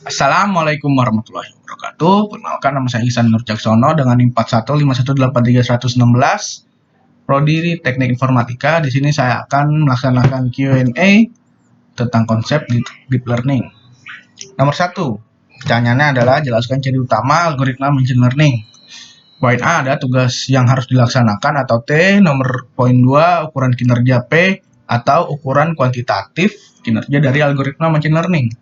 Assalamualaikum warahmatullahi wabarakatuh. Perkenalkan, nama saya Ihsan Nurjaksono dengan NIM 4151833116, Prodi Teknik Informatika. Di sini saya akan melaksanakan Q&A tentang konsep deep learning. Nomor 1, pertanyaannya adalah jelaskan ciri utama algoritma machine learning. Poin A ada tugas yang harus dilaksanakan atau T. Poin 2, ukuran kinerja P atau ukuran kuantitatif kinerja dari algoritma machine learning.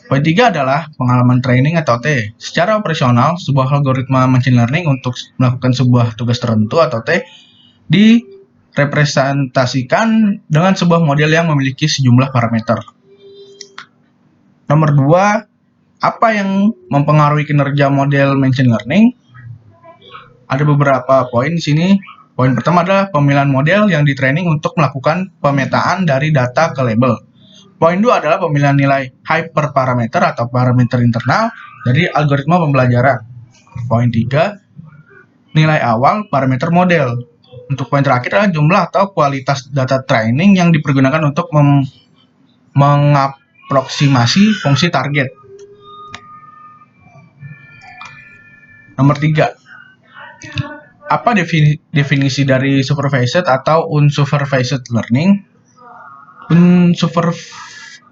Poin 3 adalah pengalaman training atau T. Secara operasional, sebuah algoritma machine learning untuk melakukan sebuah tugas tertentu atau T direpresentasikan dengan sebuah model yang memiliki sejumlah parameter. Nomor 2, apa yang mempengaruhi kinerja model machine learning? Ada beberapa poin di sini. Poin pertama adalah pemilihan model yang ditraining untuk melakukan pemetaan dari data ke label. Poin 2 adalah pemilihan nilai hyperparameter atau parameter internal dari algoritma pembelajaran. Poin 3, nilai awal parameter model. Untuk poin terakhir adalah jumlah atau kualitas data training yang dipergunakan untuk mengaproksimasi fungsi target. Nomor 3, apa definisi dari supervised atau unsupervised learning?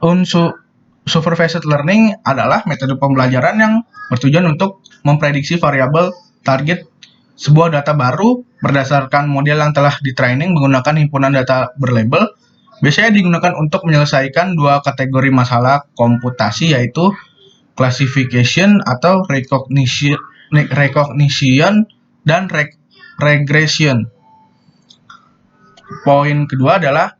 Unsupervised learning adalah metode pembelajaran yang bertujuan untuk memprediksi variabel target sebuah data baru berdasarkan model yang telah di-training menggunakan himpunan data berlabel. Biasanya digunakan untuk menyelesaikan dua kategori masalah komputasi, yaitu classification atau recognition dan regression. Poin kedua adalah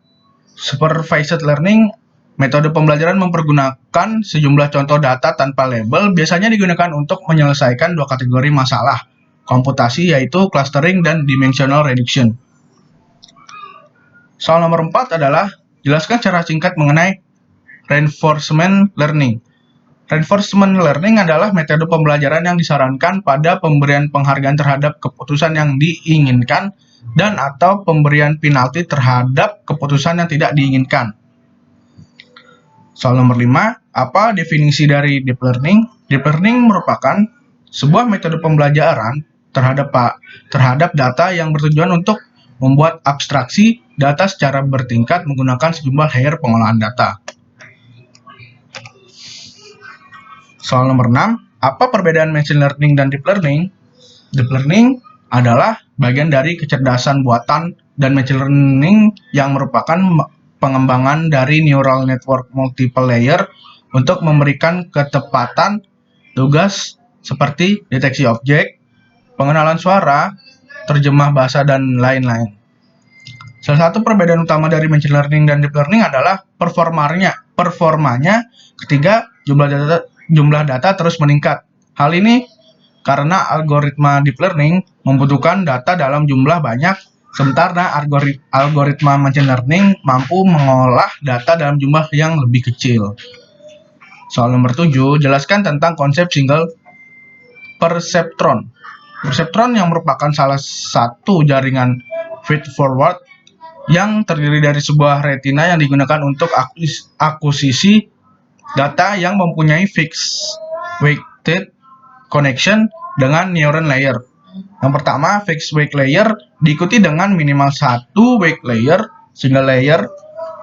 supervised learning. Metode pembelajaran mempergunakan sejumlah contoh data tanpa label, biasanya digunakan untuk menyelesaikan dua kategori masalah komputasi, yaitu clustering dan dimensional reduction. Soal nomor 4 adalah jelaskan secara singkat mengenai reinforcement learning. Reinforcement learning adalah metode pembelajaran yang disarankan pada pemberian penghargaan terhadap keputusan yang diinginkan dan atau pemberian penalti terhadap keputusan yang tidak diinginkan. Soal nomor 5, apa definisi dari deep learning? Deep learning merupakan sebuah metode pembelajaran terhadap data yang bertujuan untuk membuat abstraksi data secara bertingkat menggunakan sejumlah layer pengolahan data. Soal nomor 6, apa perbedaan machine learning dan deep learning? Deep learning adalah bagian dari kecerdasan buatan, dan machine learning yang merupakan pengembangan dari neural network multiple layer untuk memberikan ketepatan tugas seperti deteksi objek, pengenalan suara, terjemah bahasa, dan lain-lain. Salah satu perbedaan utama dari machine learning dan deep learning adalah performanya ketika jumlah data terus meningkat. Hal ini karena algoritma deep learning membutuhkan data dalam jumlah banyak, sementara algoritma machine learning mampu mengolah data dalam jumlah yang lebih kecil. Soal nomor 7, jelaskan tentang konsep single perceptron. Perceptron yang merupakan salah satu jaringan feed-forward yang terdiri dari sebuah retina yang digunakan untuk akuisisi data yang mempunyai fixed weighted connection dengan neuron layer. Yang pertama, fixed weight layer diikuti dengan minimal satu weight layer. Single layer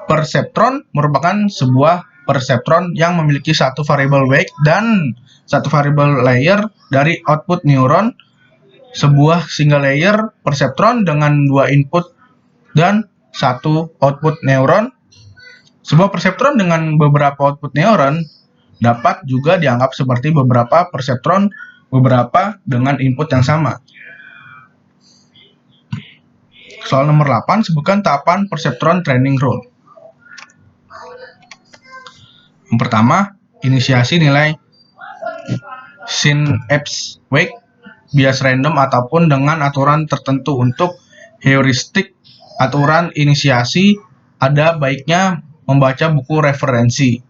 perceptron merupakan sebuah perceptron yang memiliki satu variable weight dan satu variable layer dari output neuron. Sebuah single layer perceptron dengan dua input dan satu output neuron. Sebuah perceptron dengan beberapa output neuron dapat juga dianggap seperti beberapa perceptron, beberapa dengan input yang sama. Soal nomor 8, sebutkan tahapan perceptron training rule. Yang pertama, inisiasi nilai synapse weight, bias random ataupun dengan aturan tertentu. Untuk heuristik aturan inisiasi, ada baiknya membaca buku referensi.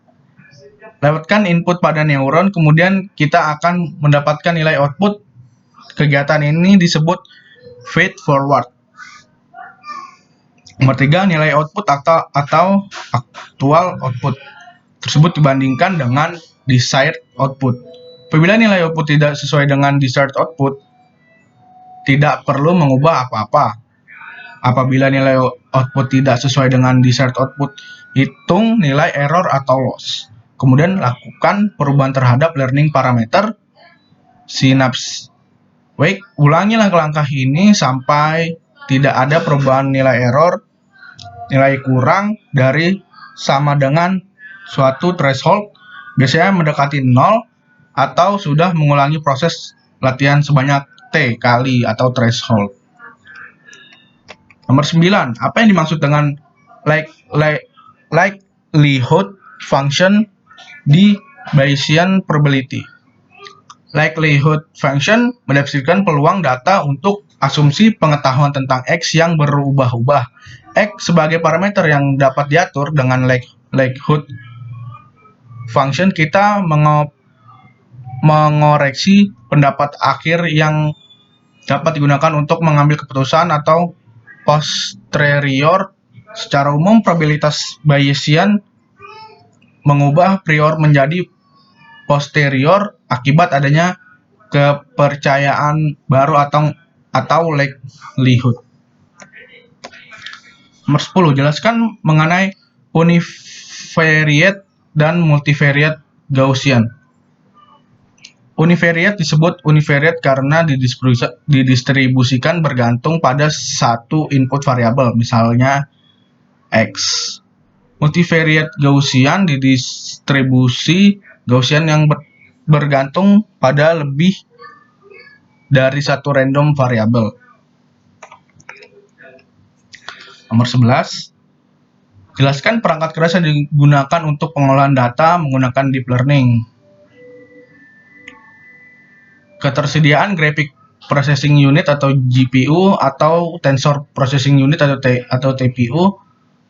Lewatkan input pada neuron, kemudian kita akan mendapatkan nilai output. Kegiatan ini disebut feed forward. Nomor 3, nilai output atau actual output. tersebut dibandingkan dengan desired output. Apabila nilai output tidak sesuai dengan desired output, tidak perlu mengubah apa-apa. Apabila nilai output tidak sesuai dengan desired output, hitung nilai error atau loss. Kemudian lakukan perubahan terhadap learning parameter synapse. Baik, ulangi langkah-langkah ini sampai tidak ada perubahan nilai error, nilai kurang dari sama dengan suatu threshold, biasanya mendekati 0, atau sudah mengulangi proses latihan sebanyak T kali atau threshold. Nomor 9, apa yang dimaksud dengan likelihood function di Bayesian probability? Likelihood function mendefinisikan peluang data untuk asumsi pengetahuan tentang X yang berubah-ubah. X sebagai parameter yang dapat diatur dengan likelihood function, kita mengoreksi pendapat akhir yang dapat digunakan untuk mengambil keputusan atau posterior. Secara umum, probabilitas Bayesian mengubah prior menjadi posterior akibat adanya kepercayaan baru atau likelihood. Nomor 10, jelaskan mengenai univariate dan multivariate Gaussian. Univariate disebut univariate karena didistribusikan bergantung pada satu input variabel, misalnya X. Multivariate Gaussian didistribusi Gaussian yang bergantung pada lebih dari satu random variabel. Nomor 11, jelaskan perangkat keras yang digunakan untuk pengolahan data menggunakan deep learning. Ketersediaan Graphic Processing Unit atau GPU atau Tensor Processing Unit atau TPU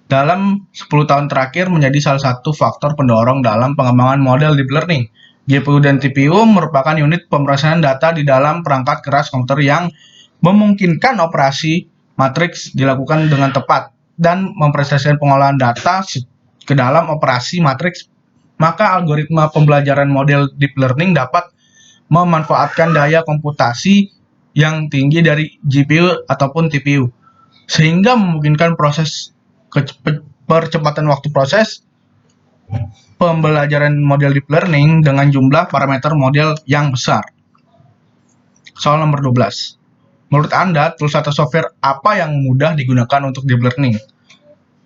dalam 10 tahun terakhir menjadi salah satu faktor pendorong dalam pengembangan model deep learning. GPU dan TPU merupakan unit pemrosesan data di dalam perangkat keras komputer yang memungkinkan operasi matriks dilakukan dengan tepat dan memproseskan pengolahan data ke dalam operasi matriks. Maka algoritma pembelajaran model deep learning dapat memanfaatkan daya komputasi yang tinggi dari GPU ataupun TPU, sehingga memungkinkan proses percepatan waktu proses pembelajaran model deep learning dengan jumlah parameter model yang besar. Soal nomor 12. Menurut Anda, tools atau software apa yang mudah digunakan untuk deep learning?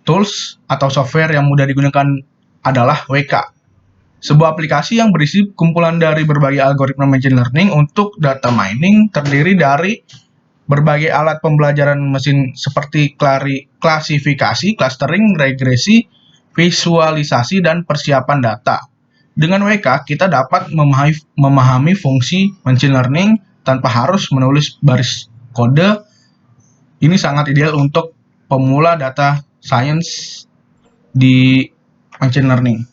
Tools atau software yang mudah digunakan adalah WK, sebuah aplikasi yang berisi kumpulan dari berbagai algoritma machine learning untuk data mining, terdiri dari berbagai alat pembelajaran mesin seperti klasifikasi, clustering, regresi, visualisasi, dan persiapan data. Dengan WK, kita dapat memahami fungsi machine learning tanpa harus menulis baris kode. Ini sangat ideal untuk pemula data science di machine learning.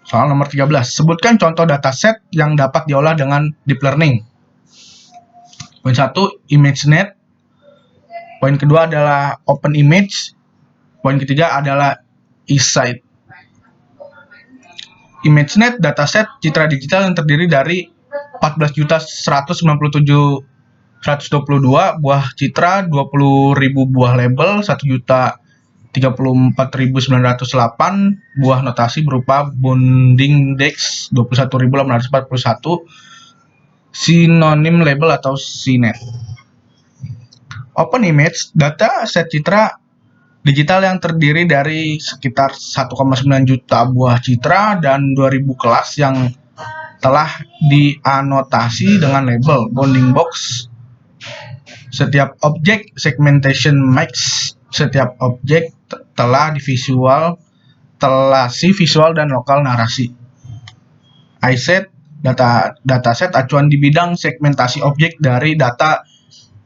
Soal nomor 13, sebutkan contoh dataset yang dapat diolah dengan deep learning. Poin 1, ImageNet. Poin kedua adalah OpenImage. Poin ketiga adalah eSight. ImageNet dataset citra digital yang terdiri dari 14.197.122 buah citra, 20.000 buah label, 1.034.908 buah notasi berupa bounding index 21.841, sinonim label atau CNET. OpenImage data set citra digital yang terdiri dari sekitar 1,9 juta buah citra dan 2.000 kelas yang telah dianotasi dengan label bounding box. Setiap objek segmentation max, setiap objek telah telasi visual dan lokal narasi. iSet dataset acuan di bidang segmentasi objek dari data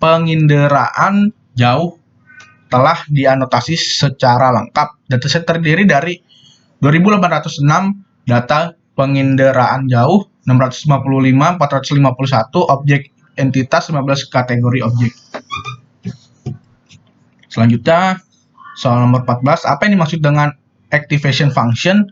penginderaan jauh telah dianotasi secara lengkap. Dataset terdiri dari 2.806 data penginderaan jauh, 655, 451 objek entitas, 15 kategori objek. Selanjutnya, soal nomor 14, apa yang dimaksud dengan activation function